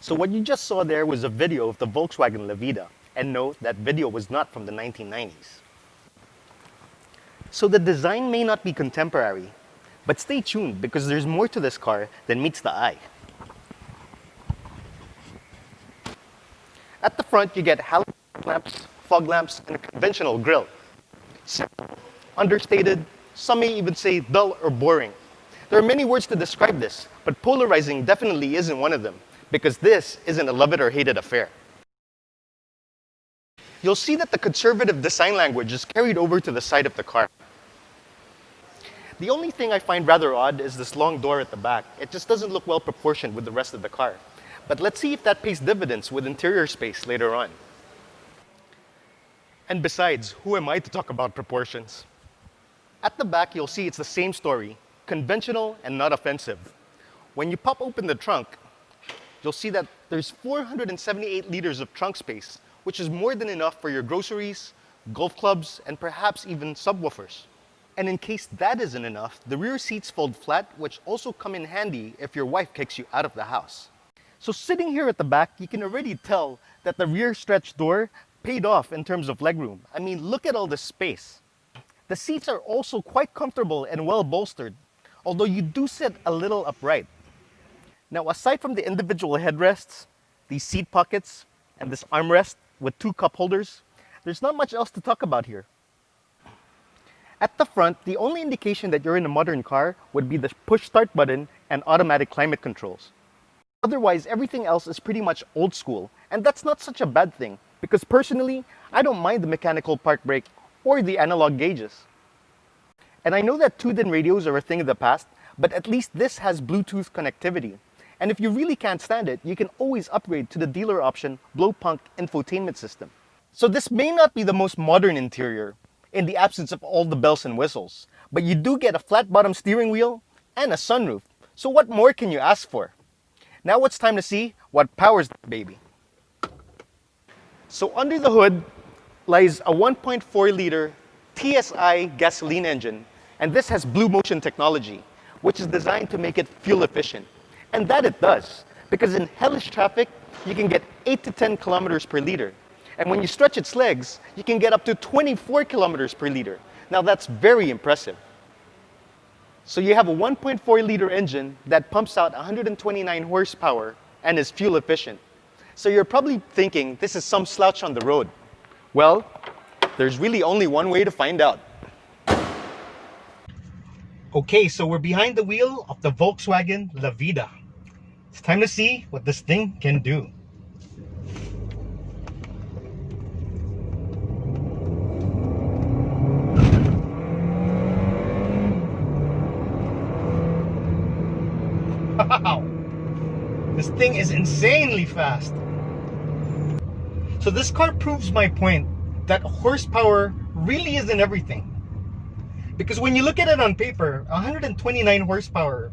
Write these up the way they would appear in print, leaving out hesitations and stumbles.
So what you just saw there was a video of the Volkswagen Lavida. And no, that video was not from the 1990s. So the design may not be contemporary, but stay tuned because there's more to this car than meets the eye. At the front, you get halogen lamps, fog lamps, and a conventional grille. Simple, understated, some may even say dull or boring. There are many words to describe this, but polarizing definitely isn't one of them, because this isn't a love it or hate it affair. You'll see that the conservative design language is carried over to the side of the car. The only thing I find rather odd is this long door at the back. It just doesn't look well proportioned with the rest of the car. But let's see if that pays dividends with interior space later on. And besides, who am I to talk about proportions? At the back, you'll see it's the same story, conventional and not offensive. When you pop open the trunk, you'll see that there's 478 liters of trunk space, which is more than enough for your groceries, golf clubs, and perhaps even subwoofers. And in case that isn't enough, the rear seats fold flat, which also come in handy if your wife kicks you out of the house. So sitting here at the back, you can already tell that the rear stretch door paid off in terms of legroom. I mean, look at all this space. The seats are also quite comfortable and well bolstered, although you do sit a little upright. Now, aside from the individual headrests, these seat pockets, and this armrest with 2 cup holders, there's not much else to talk about here. At the front, the only indication that you're in a modern car would be the push start button and automatic climate controls. Otherwise, everything else is pretty much old school, and that's not such a bad thing, because personally, I don't mind the mechanical park brake or the analog gauges. And I know that tooth-in radios are a thing of the past, but at least this has Bluetooth connectivity. And if you really can't stand it, you can always upgrade to the dealer option Blow-Punk infotainment system. So this may not be the most modern interior, in the absence of all the bells and whistles, but you do get a flat bottom steering wheel and a sunroof. So what more can you ask for? Now it's time to see what powers that baby. So under the hood lies a 1.4 liter TSI gasoline engine, and this has Blue Motion technology, which is designed to make it fuel efficient. And that it does, because in hellish traffic, you can get 8 to 10 kilometers per liter. And when you stretch its legs, you can get up to 24 kilometers per liter. Now that's very impressive. So you have a 1.4 liter engine that pumps out 129 horsepower and is fuel efficient. So you're probably thinking this is some slouch on the road. Well, there's really only one way to find out. Okay, so we're behind the wheel of the Volkswagen Lavida. It's time to see what this thing can do. Wow! This thing is insanely fast. So this car proves my point that horsepower really isn't everything. Because when you look at it on paper, 129 horsepower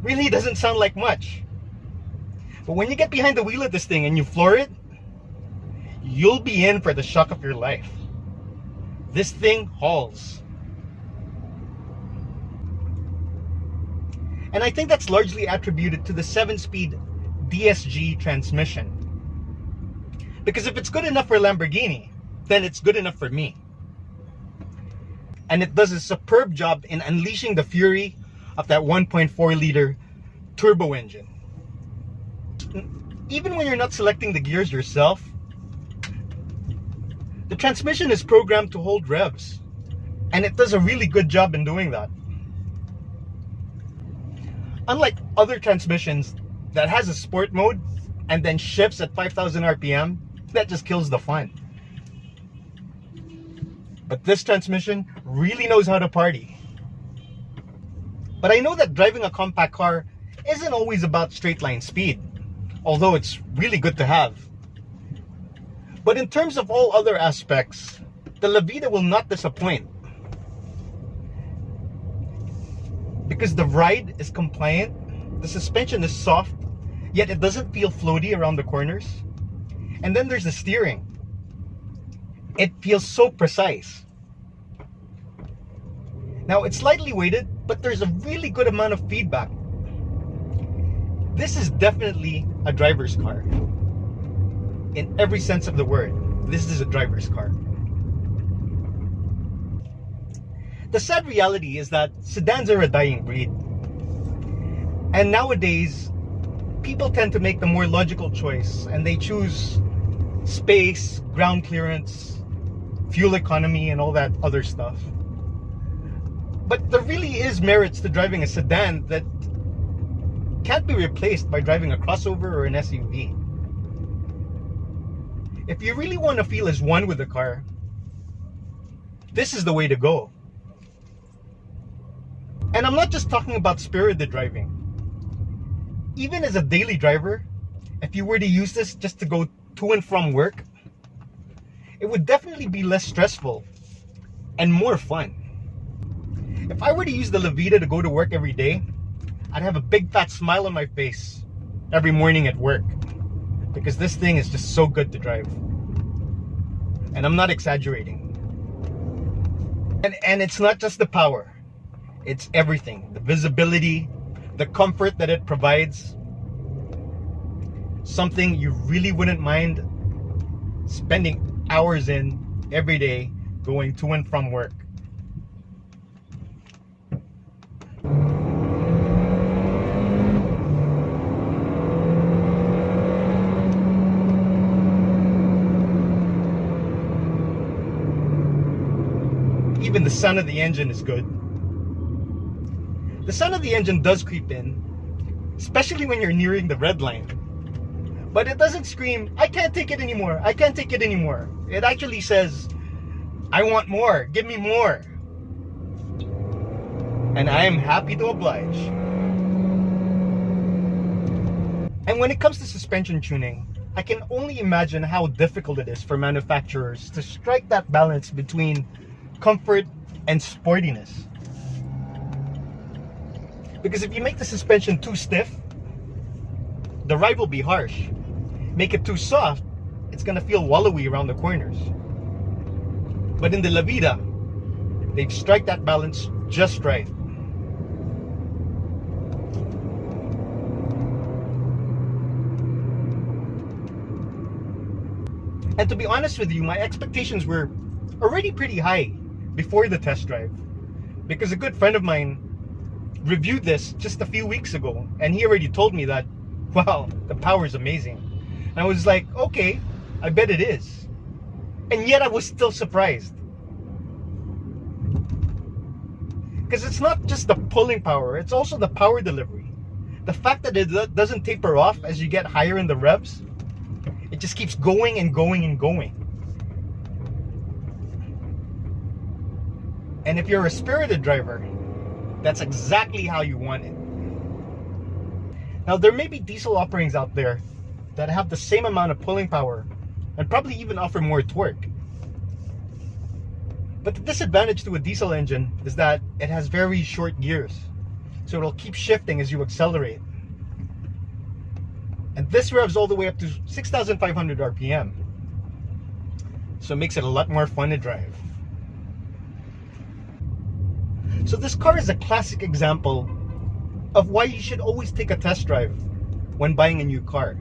really doesn't sound like much. But when you get behind the wheel of this thing and you floor it, you'll be in for the shock of your life. This thing hauls. And I think that's largely attributed to the 7-speed DSG transmission. Because if it's good enough for Lamborghini, then it's good enough for me. And it does a superb job in unleashing the fury of that 1.4 liter turbo engine. Even when you're not selecting the gears yourself, the transmission is programmed to hold revs. And it does a really good job in doing that. Unlike other transmissions that has a sport mode and then shifts at 5,000 RPM, that just kills the fun. But this transmission really knows how to party. But I know that driving a compact car isn't always about straight line speed, although it's really good to have. But in terms of all other aspects, the Lavida will not disappoint. Because the ride is compliant, the suspension is soft, yet it doesn't feel floaty around the corners. And then there's the steering. It feels so precise. Now it's slightly weighted, but there's a really good amount of feedback. This is definitely a driver's car. In every sense of the word, this is a driver's car. The sad reality is that sedans are a dying breed. And nowadays, people tend to make the more logical choice and they choose space, ground clearance, fuel economy, and all that other stuff. But there really is merits to driving a sedan that can't be replaced by driving a crossover or an SUV. If you really want to feel as one with the car, this is the way to go. And I'm not just talking about spirited driving. Even as a daily driver, if you were to use this just to go to and from work, it would definitely be less stressful and more fun. If I were to use the Lavida to go to work every day, I'd have a big fat smile on my face every morning at work, because this thing is just so good to drive. And I'm not exaggerating. And it's not just the power, it's everything. The visibility, the comfort that it provides. Something you really wouldn't mind spending hours in every day going to and from work. Even the sound of the engine is good. The sound of the engine does creep in, especially when you're nearing the red line. But it doesn't scream, "I can't take it anymore, I can't take it anymore." It actually says, "I want more, give me more." And I am happy to oblige. And when it comes to suspension tuning, I can only imagine how difficult it is for manufacturers to strike that balance between comfort and sportiness. Because if you make the suspension too stiff, the ride will be harsh. Make it too soft, it's gonna feel wallowy around the corners. But in the Lavida, they've struck that balance just right. And to be honest with you, my expectations were already pretty high before the test drive, because a good friend of mine reviewed this just a few weeks ago, and he already told me that, wow, the power is amazing. And I was like, okay, I bet it is. And yet I was still surprised. Because it's not just the pulling power, it's also the power delivery. The fact that it doesn't taper off as you get higher in the revs, it just keeps going and going and going. And if you're a spirited driver, that's exactly how you want it. Now, there may be diesel offerings out there that have the same amount of pulling power and probably even offer more torque. But the disadvantage to a diesel engine is that it has very short gears, so it'll keep shifting as you accelerate. And this revs all the way up to 6,500 RPM, so it makes it a lot more fun to drive. So this car is a classic example of why you should always take a test drive when buying a new car.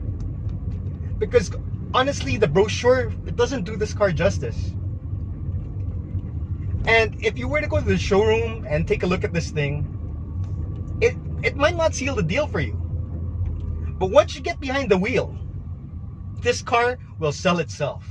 Because honestly, the brochure, it doesn't do this car justice. And if you were to go to the showroom and take a look at this thing, it might not seal the deal for you. But once you get behind the wheel, this car will sell itself.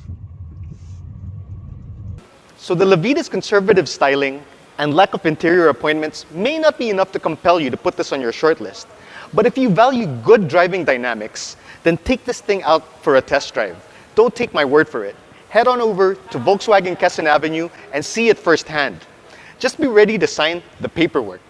So the Lavida's conservative styling and lack of interior appointments may not be enough to compel you to put this on your shortlist. But if you value good driving dynamics, then take this thing out for a test drive. Don't take my word for it. Head on over to Volkswagen Quezon Avenue and see it firsthand. Just be ready to sign the paperwork.